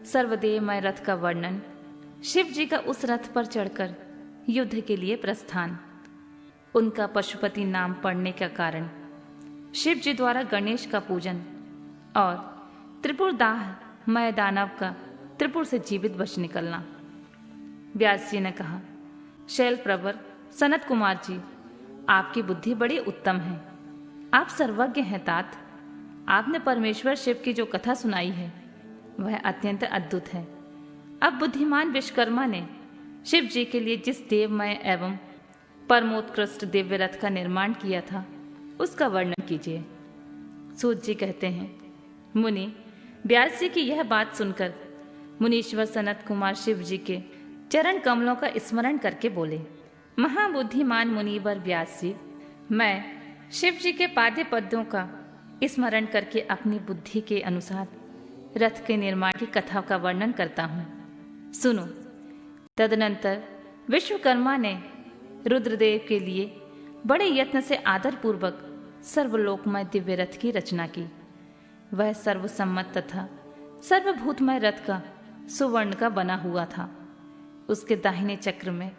सर्वदेवमय रथ का वर्णन, शिव जी का उस रथ पर चढ़कर युद्ध के लिए प्रस्थान, उनका पशुपति नाम पड़ने का कारण, शिव जी द्वारा गणेश का पूजन और त्रिपुरदाह मय दानव का त्रिपुर से जीवित बच निकलना। व्यास जी ने कहा, शैल प्रवर सनत कुमार जी, आपकी बुद्धि बड़ी उत्तम है। आप सर्वज्ञ हैं तात। आपने परमेश्वर शिव की जो कथा सुनाई है वह अत्यंत अद्भुत है। अब बुद्धिमान विश्वकर्मा ने शिव जी के लिए जिस देवमय एवं परमोत्कृष्ट दिव्य रथ का निर्माण किया था उसका वर्णन कीजिए। सूत जी कहते हैं, मुनि, व्यास जी की यह बात सुनकर मुनीश्वर सनत कुमार शिव जी के चरण कमलों का स्मरण करके बोले, महाबुद्धिमान मुनिवर व्यास जी, मैं शिव जी के पाद्य पद्यों का स्मरण करके अपनी बुद्धि के अनुसार रथ के निर्माण की कथा का वर्णन करता हूँ। सुनो। तदनंतर विश्वकर्मा ने रुद्रदेव के लिए बड़े यत्न से आदरपूर्वक सर्वलोकमय दिव्य रथ की रचना की। वह सर्वसम्मत तथा सर्वभूतमय रथ का सुवर्ण का बना हुआ था। उसके दाहिने चक्र में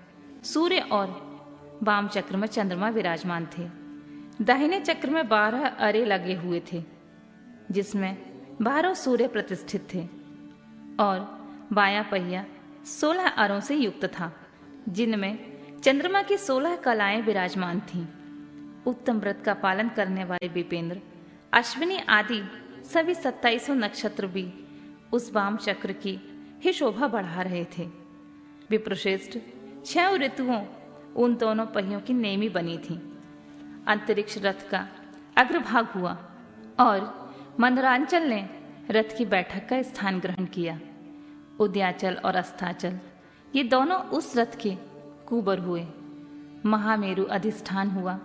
सूर्य और वाम चक्र में चंद्रमा विराजमान थे। दाहिने चक्र में 12 अरे लगे हुए थे, जिसमें 12 सूर्य प्रतिष्ठित थे, और बायां पहिया 16 अरों से युक्त था, जिनमें चंद्रमा की 16 कलाएं विराजमान थीं। उत्तम व्रत का पालन करने वाले विपेंद्र, अश्विनी आदि सभी 27 नक्षत्र भी उस वाम चक्र की ही शोभा बढ़ा रहे थे। विप्रश्रेष्ठ 6 ऋतुओं उन दोनों पहियों की नेमी बनी थी। अंतरिक्ष रथ का अग्रभाग हुआ और मंदरांचल ने रथ की बैठक का स्थान ग्रहण किया। उद्याचल और अस्ताचल ये दोनों उस रथ के कुबर हुए। महामेरु अधिष्ठान हुआ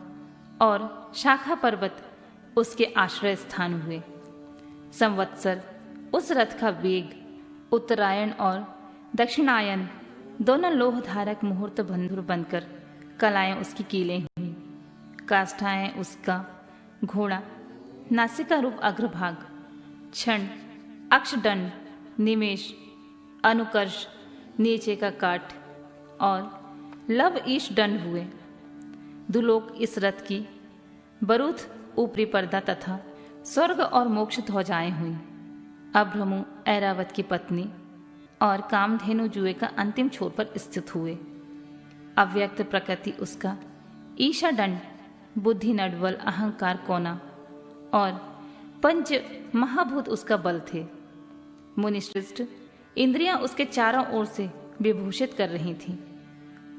और शाखा पर्वत उसके आश्रय स्थान हुए। संवत्सर उस रथ का वेग, उत्तरायण और दक्षिणायन दोनों लोहधारक मुहूर्त बंधुर बनकर कलाएं उसकी कीलें हुई। काष्ठाएं उसका घोड़ा, नासिका रूप अग्रभाग, क्षण, अक्षदंड, निमेष, अनुकर्ष, नीचे का काठ और लव ईश दंड हुए। दुलोक इस रथ की बरूथ ऊपरी पर्दा तथा स्वर्ग और मोक्ष ध्वजाएं हुई। अभ्रमु ऐरावत की पत्नी और कामधेनु जुए का अंतिम छोर पर स्थित हुए। अव्यक्त प्रकृति उसका ईशा दंड, बुद्धि नडवल, अहंकार कोना और पंच महाभूत उसका बल थे। मुनिश्रेष्ठ इंद्रियां उसके चारों ओर से विभूषित कर रही थीं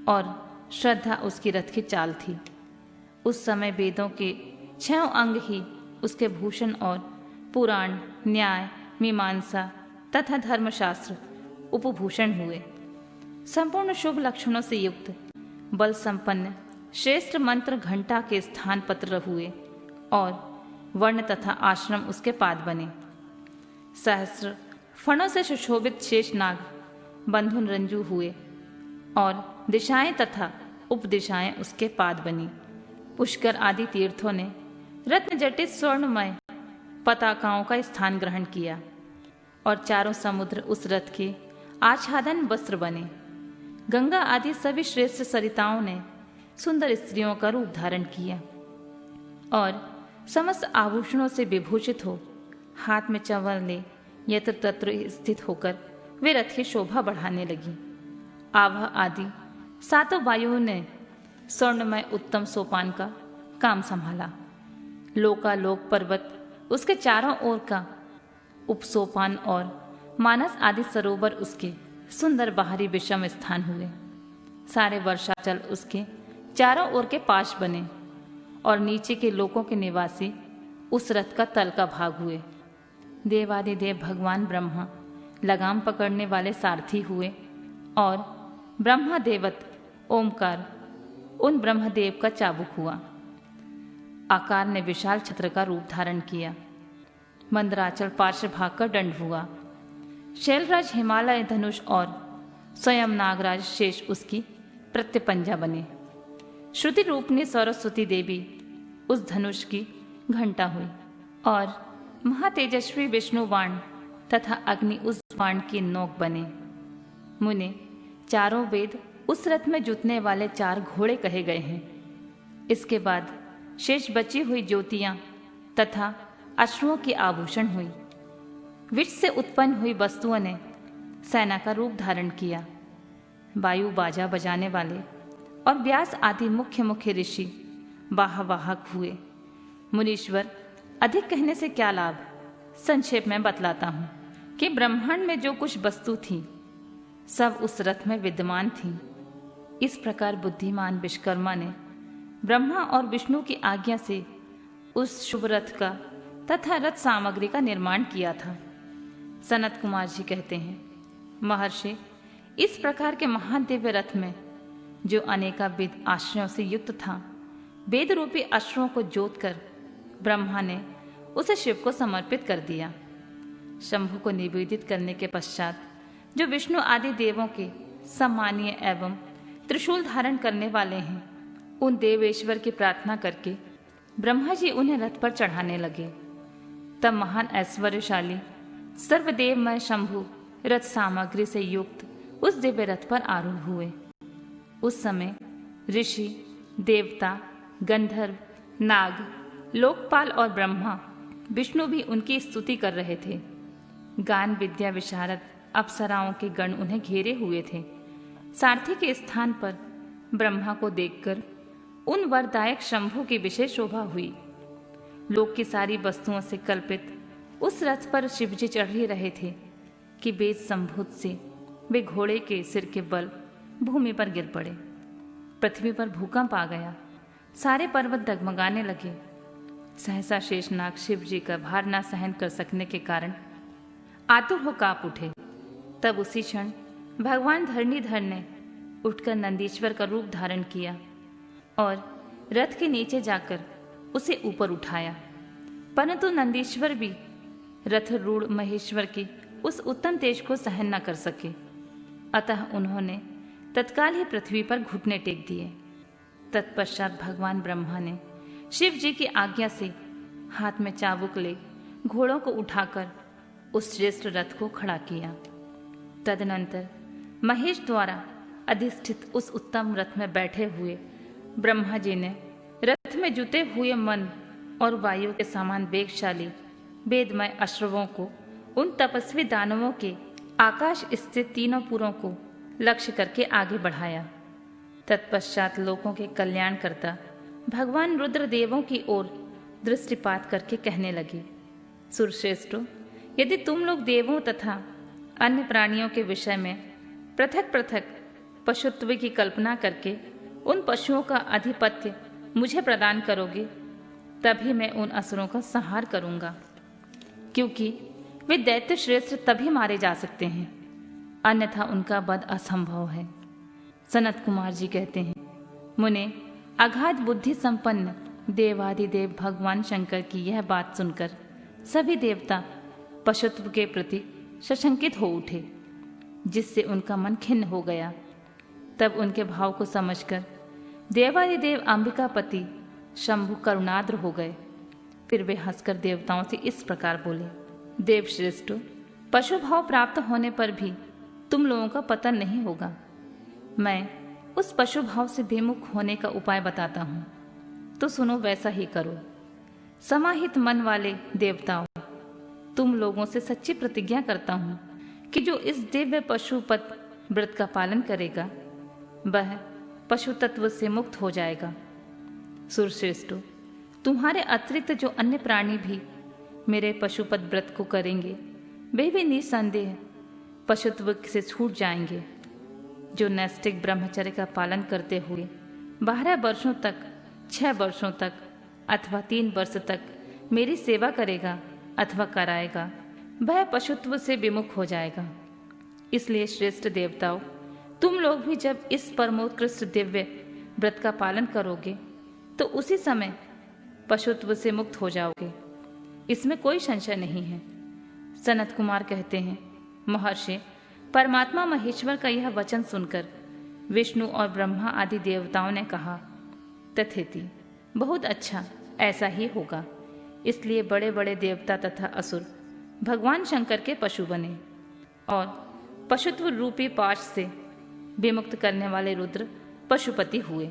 और श्रद्धा उसकी रथ की चाल थी। उस समय वेदों के 6 अंग ही उसके भूषण और पुराण, न्याय, मीमांसा तथा धर्मशास्त्र उपभूषण हुए। संपूर्ण शुभ लक्षणों से युक्त बल संपन्न श्रेष्ठ मंत्र घंटा के स्थान पत्र हुए और वर्ण तथा आश्रम उसके पाद बने। सहस्र फणों से सुशोभित शेष नाग बंधुन रंजू हुए और दिशाएं तथा उपदिशाएं उसके पाद बनी। पुष्कर आदि तीर्थों ने रत्न जटित स्वर्णमय पताकाओं का स्थान ग्रहण किया और चारों समुद्र उस रथ के आच्छादन वस्त्र बने। गंगा आदि सभी श्रेष्ठ सरिताओं ने सुंदर स्त्रियों का रूप धारण किया और समस्त आभूषणों से विभूषित हो हाथ में चंवल ले यत्र तत्र स्थित होकर वे रथ की शोभा बढ़ाने लगी। आभा आदि 7 वायुओं ने स्वर्णमय उत्तम सोपान का काम संभाला। लोकालोक पर्वत उसके चारों ओर का उपसोपान और मानस आदि सरोवर उसके सुंदर बाहरी विषम स्थान हुए। सारे वर्षाचल उसके चारों ओर के पाश बने और नीचे के लोकों के निवासी उस रथ का तल का भाग हुए। देवादिदेव भगवान ब्रह्मा लगाम पकड़ने वाले सारथी हुए और ब्रह्मा देवत ओमकार उन ब्रह्मदेव का चाबुक हुआ। आकार ने विशाल छत्र का रूप धारण किया। मंदराचल पार्श्व भाग का दंड हुआ। शैलराज हिमालय धनुष और स्वयं नागराज शेष उसकी प्रत्यपंजा बने। श्रुति रूपनी सरस्वती देवी उस धनुष की घंटा हुई और महातेजस्वी विष्णु बाण तथा अग्नि उस बाण की नोक बने। मुने, चारों वेद उस रथ में जुतने वाले 4 घोड़े कहे गए हैं। इसके बाद शेष बची हुई ज्योतियां तथा अश्वों की आभूषण हुई। विष से उत्पन्न हुई वस्तुओं ने सेना का रूप धारण किया। वायु बाजा बजाने वाले और व्यास आदि मुख्य मुख्य ऋषि वाहवाहक हुए। मुनीश्वर, अधिक कहने से क्या लाभ, संक्षेप में बतलाता हूं कि ब्रह्मांड में जो कुछ वस्तु थी सब उस रथ में विद्यमान थी। इस प्रकार बुद्धिमान विश्वकर्मा ने ब्रह्मा और विष्णु की आज्ञा से उस शुभ रथ का तथा रथ सामग्री का निर्माण किया था। सनत कुमार जी कहते हैं, महर्षि, इस प्रकार के महान दिव्य रथ में जो अनेकाविध आश्रयों से युक्त था, वेद रूपी अश्वों को जोतकर ब्रह्मा ने उसे शिव को समर्पित कर दिया। शंभु को निवेदित करने के पश्चात जो विष्णु आदि देवों के सम्मानीय एवं त्रिशूल धारण करने वाले हैं, उन देवेश्वर की प्रार्थना करके ब्रह्मा जी उन्हें रथ पर चढ़ाने लगे। तब महान ऐश्वर्यशाली सर्वदेवमय शंभु रथ सामग्री से युक्त उस दिव्य रथ पर आरूढ़ हुए। उस समय ऋषि, देवता, गंधर्व, नाग, लोकपाल और ब्रह्मा विष्णु भी उनकी स्तुति कर रहे थे। गान विद्या विशारद अप्सराओं के गण उन्हें घेरे हुए थे। सारथी के स्थान पर ब्रह्मा को देखकर उन वरदायक शंभु की विशेष शोभा हुई। लोक की सारी वस्तुओं से कल्पित उस रथ पर शिवजी चढ़ ही रहे थे कि वेद संभूत से वे घोड़े के सिर के बल भूमि पर गिर पड़े। पृथ्वी पर भूकंप आ गया। सारे पर्वत डगमगाने लगे। सहसा शेषनाग शिव जी का भार न सहन कर सकने के कारण आतुर हो कांप उठे। तब उसी क्षण भगवान धरणीधर ने उठकर नंदीश्वर का रूप धारण किया और रथ के नीचे जाकर उसे ऊपर उठाया। परंतु नंदीश्वर भी रथ रूढ़ महेश्वर के उस उत्तम तेज को सहन न कर सके। अतः उन्होंने तत्काल ही पृथ्वी पर घुटने टेक दिए। तत्पश्चात भगवान ब्रह्मा ने शिव जी की आज्ञा से हाथ में चाबुक ले घोड़ों को उठाकर उस श्रेष्ठ रथ को खड़ा किया। तदनंतर महेश द्वारा अधिष्ठित उस उत्तम रथ में बैठे हुए ब्रह्मा जी ने रथ में जुटे हुए मन और वायु के समान वेगशाली वेदमय अश्वों को उन तपस्वी दानवों के आकाश स्थित तीनों पुरों को लक्ष्य करके आगे बढ़ाया। तत्पश्चात लोगों के कल्याण करता भगवान रुद्रदेवों की ओर दृष्टिपात करके कहने लगे, सुरश्रेष्ठो, यदि तुम लोग देवों तथा अन्य प्राणियों के विषय में पृथक पृथक पशुत्व की कल्पना करके उन पशुओं का आधिपत्य मुझे प्रदान करोगे, तभी मैं उन असुरों का संहार करूंगा, क्योंकि वे दैत्य श्रेष्ठ तभी मारे जा सकते हैं, अन्यथा उनका वध असंभव है। सनत कुमार जी कहते हैं, मुने, अगाध बुद्धि संपन्न देवादिदेव भगवान शंकर की यह बात सुनकर सभी देवता पशुत्व के प्रति सशंकित हो उठे, जिससे उनका मन खिन्न हो गया। तब उनके भाव को समझकर देवादिदेव अंबिकापति शंभु करुणाद्र हो गए। फिर वे हंसकर देवताओं से इस प्रकार बोले, देवश्रेष्ठो, पशु भाव प्राप्त होने पर भी तुम लोगों का पतन नहीं होगा। मैं उस पशु भाव से विमुख होने का उपाय बताता हूँ, तो सुनो, वैसा ही करो। समाहित मन वाले देवताओं, तुम लोगों से सच्ची प्रतिज्ञा करता हूँ कि जो इस दिव्य पशुपत व्रत का पालन करेगा वह पशु तत्व से मुक्त हो जाएगा। सुरश्रेष्ठो, तुम्हारे अतिरिक्त जो अन्य प्राणी भी मेरे पशुपत व्रत को करेंगे वे भी निसंदेह पशुत्व से छूट जाएंगे। जो नैष्ठिक ब्रह्मचर्य का पालन करते हुए 12 वर्षों तक, 6 वर्षों तक अथवा 3 वर्ष तक मेरी सेवा करेगा अथवा कराएगा, वह पशुत्व से विमुख हो जाएगा। इसलिए श्रेष्ठ देवताओं, तुम लोग भी जब इस परमोत्कृष्ट दिव्य व्रत का पालन करोगे तो उसी समय पशुत्व से मुक्त हो जाओगे, इसमें कोई संशय नहीं है। सनत कुमार कहते हैं, महर्षि, परमात्मा महेश्वर का यह वचन सुनकर विष्णु और ब्रह्मा आदि देवताओं ने कहा, तथेति, बहुत अच्छा, ऐसा ही होगा। इसलिए बड़े बड़े देवता तथा असुर भगवान शंकर के पशु बने। और पशुत्व रूपी पाश से विमुक्त करने वाले रुद्र पशुपति हुए।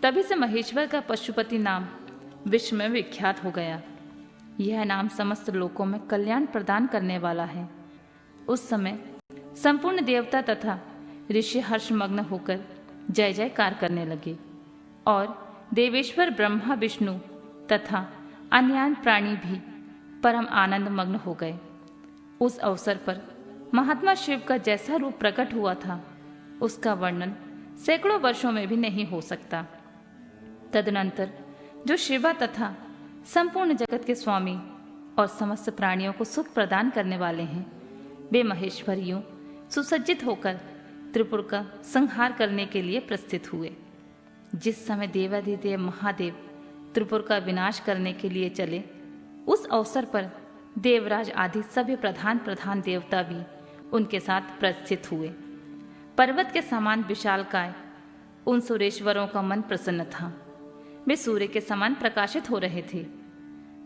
तभी से महेश्वर का पशुपति नाम विश्व में विख्यात हो गया। यह नाम समस्त लोकों में कल्याण प्रदान करने वाला है। उस समय संपूर्ण देवता तथा ऋषि हर्षमग्न होकर जय जयकार करने लगे और देवेश्वर ब्रह्मा विष्णु तथा अन्य प्राणी भी परम आनंद मग्न हो गए। उस अवसर पर महात्मा शिव का जैसा रूप प्रकट हुआ था उसका वर्णन सैकड़ों वर्षों में भी नहीं हो सकता। तदनंतर जो शिवा तथा संपूर्ण जगत के स्वामी और समस्त प्राणियों को सुख प्रदान करने वाले हैं, वे महेश्वर यूं सुसज्जित होकर त्रिपुर का संहार करने के लिए प्रस्थित हुए। जिस समय देवाधिदेव महादेव त्रिपुर का विनाश करने के लिए चले, उस अवसर पर देवराज आदि सभी प्रधान देवता भी उनके साथ प्रस्थित हुए। पर्वत के समान विशालकाय उन सुरेश्वरों का मन प्रसन्न था। वे सूर्य के समान प्रकाशित हो रहे थे।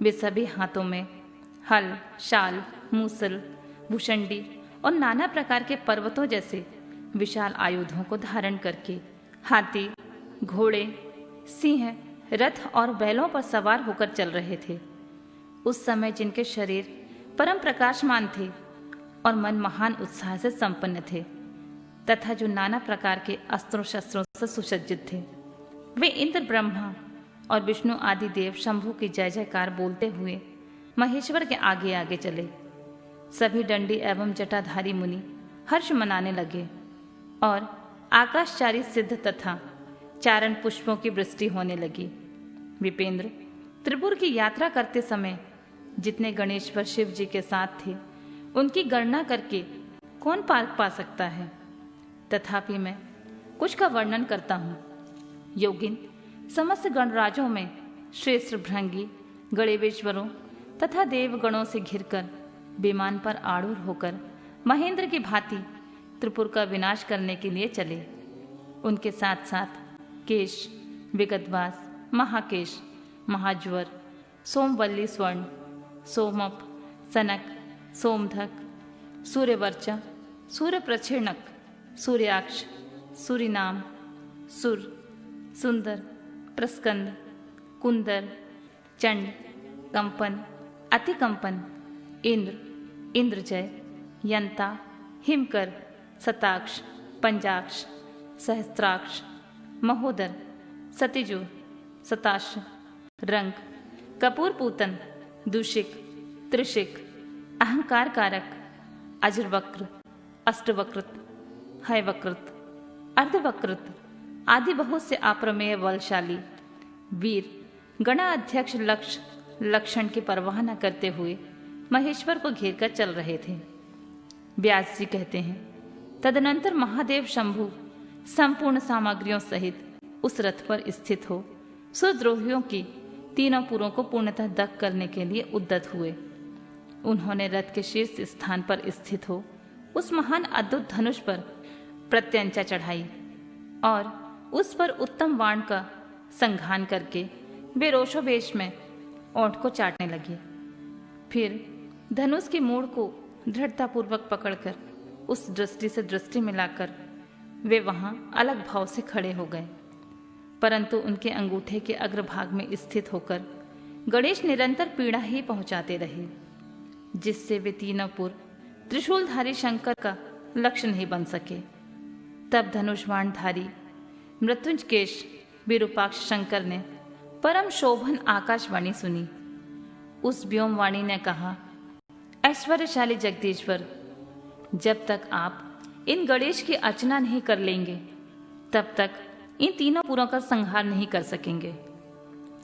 वे सभी हाथों में हल, शाल, मूसल, भूषंडी और नाना प्रकार के पर्वतों जैसे विशाल आयुधों को धारण करके हाथी, घोड़े, सिंह, रथ और बैलों पर सवार होकर चल रहे थे। उस समय जिनके शरीर परम प्रकाशमान थे और मन महान उत्साह से संपन्न थे तथा जो नाना प्रकार के अस्त्रों शस्त्रों से सुसज्जित थे, वे इंद्र, ब्रह्मा और विष्णु आदि देव शंभु की जय जयकार बोलते हुए महेश्वर के आगे आगे चले। सभी दंडी एवं जटाधारी मुनि हर्ष मनाने लगे और आकाशचारी सिद्ध तथा चारण पुष्पों की वृष्टि होने लगी। विपेंद्र, त्रिपुर की यात्रा करते समय जितने गणेश्वर शिव जी के साथ थे, उनकी गणना करके कौन पार पा सकता है। तथापि मैं कुछ का वर्णन करता हूँ। योगिन, समस्त गणराजों में श्रेष्ठ भृंगी गणेश्वरों तथा देवगणों से घिरकर विमान पर आरूढ़ होकर महेंद्र की भांति त्रिपुर का विनाश करने के लिए चले। उनके साथ साथ केश, विगतवास, महाकेश, महाज्वर, सोमवल्ली स्वर्ण, सोमप, सनक, सोमधक, सूर्यवर्चा, सूर्य प्रच्छिणक, सूर्याक्ष, सूरीनाम, सुर, सुंदर, प्रस्कंद, कुंदर, चंड, कंपन, अतिकंपन, इंद्र, इंद्रजय, यंता, हिमकर, सताक्ष, पंजाक्ष, सहस्त्राक्ष, महोदर, सतिजु, सताश, रंग, कपूर पूतन, दूषिक, त्रिशिक, अहंकार कारक, अजरवक्र, अष्टवक्रत, हयवक्रत, अर्धवक्रत आदि बहुत से अप्रमेय बलशाली वीर गणाध्यक्ष लक्षण की परवाह न करते हुए महेश्वर को घेर कर चल रहे थे। व्यास जी कहते हैं, तदनंतर महादेव शंभु संपूर्ण सामग्रियों सहित उस रथ पर स्थित हो सुद्रोहियों की तीनों पुरों को पूर्णतः दग्ध करने के लिए उद्यत हुए। उन्होंने रथ के शीर्ष स्थान पर स्थित हो उस महान अद्भुत धनुष पर प्रत्यंचा चढ़ाई और उस पर उत्तम वाण का संघान करके वे रोषोवेश में ओंठ को चाटने लगे। फिर धनुष की मूड़ को दृढ़तापूर्वक पकड़कर उस दृष्टि से दृष्टि मिलाकर वे वहां अलग भाव से खड़े हो गए। परंतु उनके अंगूठे के अग्रभाग में स्थित होकर गणेश निरंतर पीड़ा ही पहुंचाते रहे, जिससे वे तीनों पुर त्रिशूलधारी शंकर का लक्ष्य नहीं बन सके। तब धनुषबाणधारी मृत्युंजकेश विरूपाक्ष शंकर ने परम शोभन आकाशवाणी सुनी। उस व्योमवाणी ने कहा, ऐश्वर्यशाली जगदीश्वर, जब तक आप इन गणेश की अर्चना नहीं कर लेंगे तब तक इन तीनों पुरों का संहार नहीं कर सकेंगे।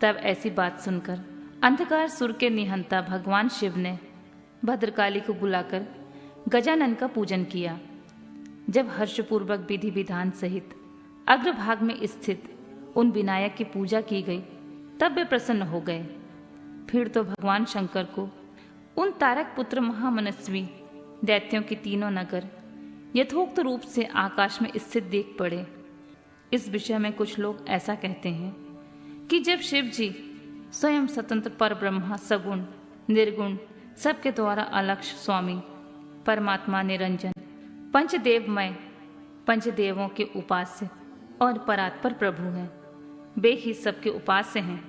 तब ऐसी बात सुनकर अंधकार सुर के निहंता भगवान शिव ने भद्रकाली को बुलाकर गजानन का पूजन किया। जब हर्षपूर्वक विधि विधान सहित अग्रभाग में स्थित उन विनायक की पूजा की गई, तब वे प्रसन्न हो गए। फिर तो भगवान शंकर को उन तारक पुत्र महामनस्वी दैत्यों के तीनों नगर यथोक्त रूप से आकाश में स्थित देख पड़े। इस विषय में कुछ लोग ऐसा कहते हैं कि जब शिव जी स्वयं स्वतंत्र पर ब्रह्मा, सगुण, निर्गुण, सबके द्वारा अलक्ष्य स्वामी परमात्मा निरंजन, पंचदेवमय, पंचदेवों के उपास्य और परात्पर प्रभु हैं। वे ही सबके उपास्य हैं,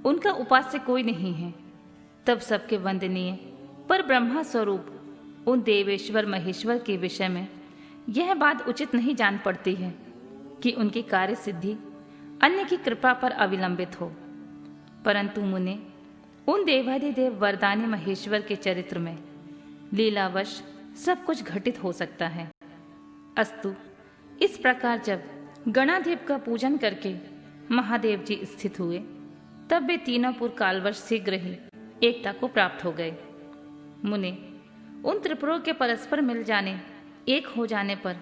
उनका उपास्य कोई नहीं है। तब सबके वंदनीय पर ब्रह्मा स्वरूप उन देवेश्वर महेश्वर के विषय में यह बात उचित नहीं जान पड़ती है कि उनकी कार्य सिद्धि अन्य की कृपा पर अविलंबित हो, परंतु मुने उन देवाधिदेव वरदानी महेश्वर के चरित्र में लीलावश सब कुछ घटित हो सकता है। अस्तु, इस प्रकार जब गणादेव का पूजन करके महादेव जी स्थित हुए, तब वे तीनों पुर कालवश शीघ्र ही एकता को प्राप्त हो गए। मुने, उन त्रिपुरों के परस्पर मिल जाने, एक हो जाने पर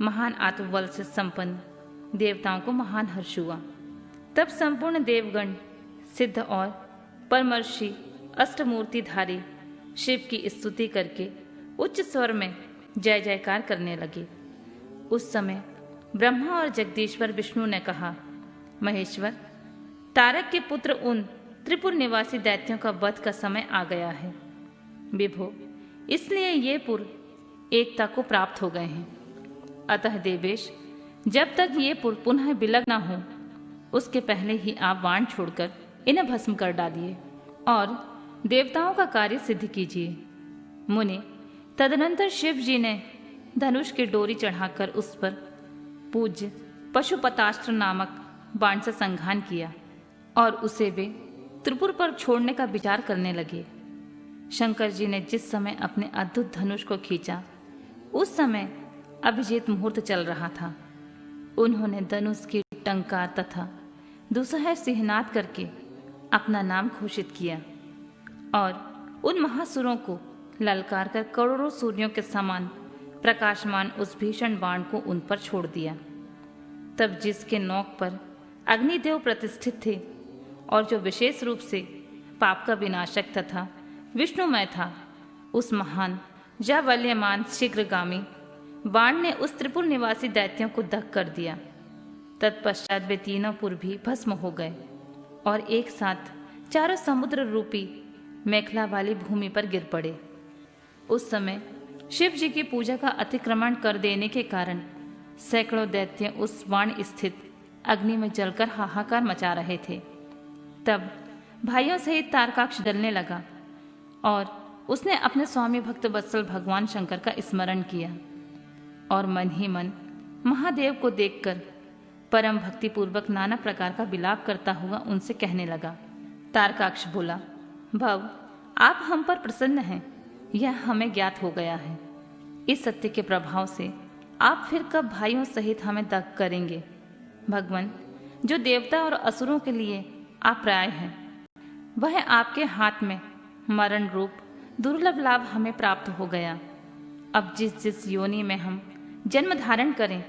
महान आत्मबल से संपन्न देवताओं को महान हर्ष हुआ। तब संपूर्ण देवगण सिद्ध और परमर्षि अष्टमूर्तिधारी शिव की स्तुति करके उच्च स्वर में जय जयकार करने लगे। उस समय ब्रह्मा और जगदीश्वर विष्णु ने कहा, महेश्वर, तारक के पुत्र उन त्रिपुर निवासी दैत्यों का वध का समय आ गया है। विभो, इसलिए ये पुर एकता को प्राप्त हो गए हैं। अतः देवेश, जब तक ये पुर पुनः विलग न हो, उसके पहले ही आप बाण छोड़कर इन्हें भस्म कर डालिए और देवताओं का कार्य सिद्ध कीजिए। मुने, तदनंतर शिव जी ने धनुष की डोरी चढ़ाकर उस पर पूज्य पशुपतास्त्र नामक बाण से संघान किया और उसे वे त्रिपुर पर छोड़ने का विचार करने लगे। शंकर जी ने जिस समय अपने अद्भुत धनुष को खींचा, उस समय अभिजीत मुहूर्त चल रहा था। उन्होंने धनुष की टंकार तथा दुसहर सिंहनाद करके अपना नाम घोषित किया और उन महासुरों को ललकार कर करोड़ों सूर्यों के समान प्रकाशमान उस भीषण बाण को उन पर छोड़ दिया। तब जिसके नोक पर अग्निदेव प्रतिष्ठित थे और जो विशेष रूप से पाप का विनाशक तथा विष्णुमय था, उस महान जावल्यमान शीघ्रगामी बाण ने उस त्रिपुर निवासी दैत्यों को दग्ध कर दिया। तत्पश्चात वे तीनों पुर भी भस्म हो गए और एक साथ चारों समुद्र रूपी मेखला वाली भूमि पर गिर पड़े। उस समय शिव जी की पूजा का अतिक्रमण कर देने के कारण सैकड़ों दैत्य उस बाण स्थित अग्नि में जलकर हाहाकार मचा रहे थे। तब भाइयों सहित तारकाक्ष डलने लगा और उसने अपने स्वामी भक्त वत्सल भगवान शंकर का स्मरण किया और मन ही मन महादेव को देखकर परम भक्ति पूर्वक नाना प्रकार का विलाप करता हुआ उनसे कहने लगा। तारकाक्ष बोला, भव, आप हम पर प्रसन्न हैं, यह हमें ज्ञात हो गया है। इस सत्य के प्रभाव से आप फिर कब भाइयों सहित हमें दग्ध करेंगे? भगवान, जो देवता और असुरों के लिए आप प्राय हैं, वह आपके हाथ में मरण रूप दुर्लभ लाभ हमें प्राप्त हो गया। अब जिस जिस योनि में हम जन्म धारण करें,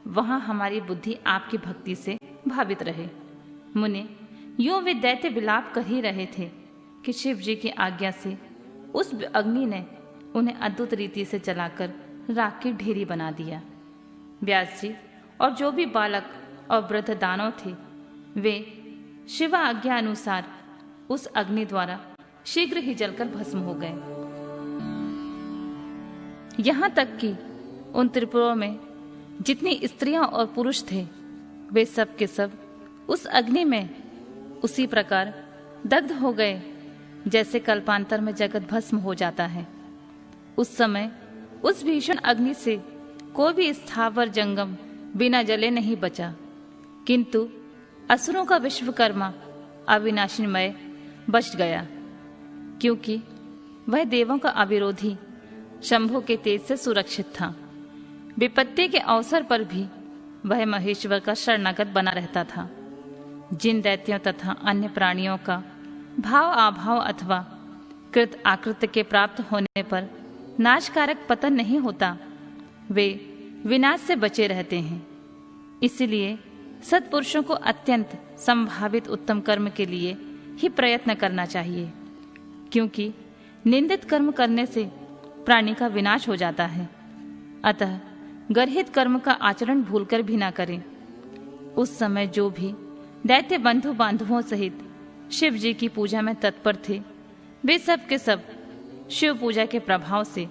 वहां हमारी बुद्धि आपकी भक्ति से भावित रहे। मुने, यूं वे दैत्य विलाप कर ही रहे थे कि शिव जी की आज्ञा से उस अग्नि ने उन्हें अद्भुत रीति से जलाकर राख की ढेरी बना दिया। व्यास जी और जो भी बालक और वृद्ध दानव थे, वे शिवा आज्ञा अनुसार उस अग्नि द्वारा शीघ्र ही जलकर भस्म हो गए। यहां तक कि उन त्रिपुरों में जितनी स्त्रियां और पुरुष थे, वे सब के सब उस अग्नि में उसी प्रकार दग्ध हो गए जैसे कल्पांतर में जगत भस्म हो जाता है। उस समय उस भीषण अग्नि से कोई भी स्थावर जंगम बिना जले नहीं बचा, किंतु असुरों का विश्वकर्मा अविनाशीमय बच गया, क्योंकि वह देवों का अविरोधी शंभु के तेज से सुरक्षित था। विपत्ति के अवसर पर भी वह महेश्वर का शरणागत बना रहता था। जिन दैत्यों तथा अन्य प्राणियों का भाव अभाव अथवा कृत आकृत के प्राप्त होने पर नाशकारक पतन नहीं होता, वे विनाश से बचे रहते हैं। इसलिए सत्पुरुषों को अत्यंत संभावित उत्तम कर्म के लिए ही प्रयत्न करना चाहिए, क्योंकि निंदित कर्म करने से प्राणी का विनाश हो जाता है। अतः गर्हित कर्म का आचरण भूलकर भी ना करें। उस समय जो भी दैत्य बंधु बांधवों सहित शिव जी की पूजा में तत्पर थे, वे सब के सब शिव पूजा के प्रभाव से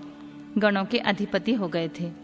गणों के अधिपति हो गए थे।